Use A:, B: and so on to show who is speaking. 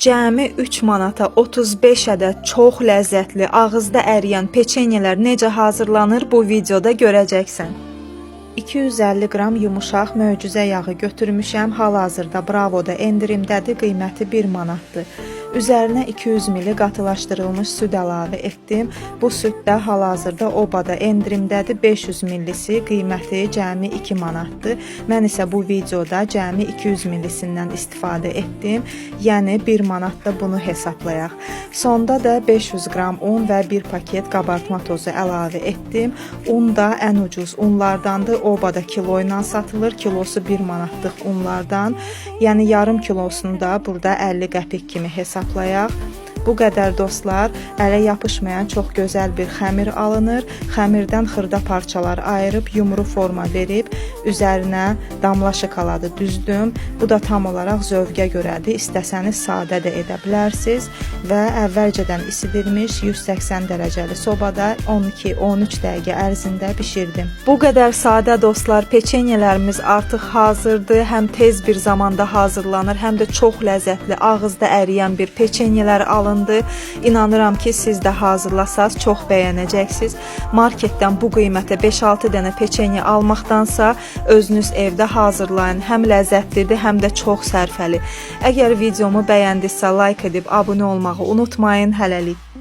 A: Cəmi 3 manata 35 ədəd çox ləzzətli, ağızda əriyən peçenyelər necə hazırlanır bu videoda görəcəksən. 250 qram yumuşaq möcüzə yağı götürmüşəm. Hal-hazırda Bravoda endirimdədir, qiyməti 1 manatdır. Üzərinə 200 ml qatılaşdırılmış süd əlavə etdim. Bu süd də hal-hazırda Obada endirimdədir. 500 ml-si qiyməti cəmi 2 manatdır. Mən isə bu videoda cəmi 200 ml-sindən istifadə etdim. Yəni 1 manatda bunu hesablayaq. Sonda da 500 qram un və 1 paket qabartma tozu əlavə etdim. Un da ən ucuz unlardandır. Obada kilo ilə satılır. Kilosu 1 manatlıq unlardan. Yəni yarım kilosunu da burada 50 qəpik kimi hesablayaq. Bu qədər dostlar, ələ yapışmayan çox gözəl bir xəmir alınır. Xəmirdən xırda parçalar ayırıb yumru forma verib üzərinə damla şokoladı düzdüm. Bu da tam olaraq zövqə görədir. İstəsəniz sadə də edə bilərsiniz və əvvəlcədən isidilmiş 180 dərəcəli sobada 12-13 dəqiqə ərzində bişirdim. Bu qədər sadə dostlar, peçenyelərimiz artıq hazırdır. Həm tez bir zamanda hazırlanır, həm də çox ləzzətli, ağızda əriyən bir peçenyelər alınır. İnanıram ki, siz də hazırlasaz çox bəyənəcəksiniz. Marketdən bu qiymətə 5-6 dənə peçenye almaqdansa özünüz evdə hazırlayın. Həm ləzzətlidir, həm də çox sərfəli. Əgər videomu bəyəndinizsə like edib abunə olmağı unutmayın. Hələlik.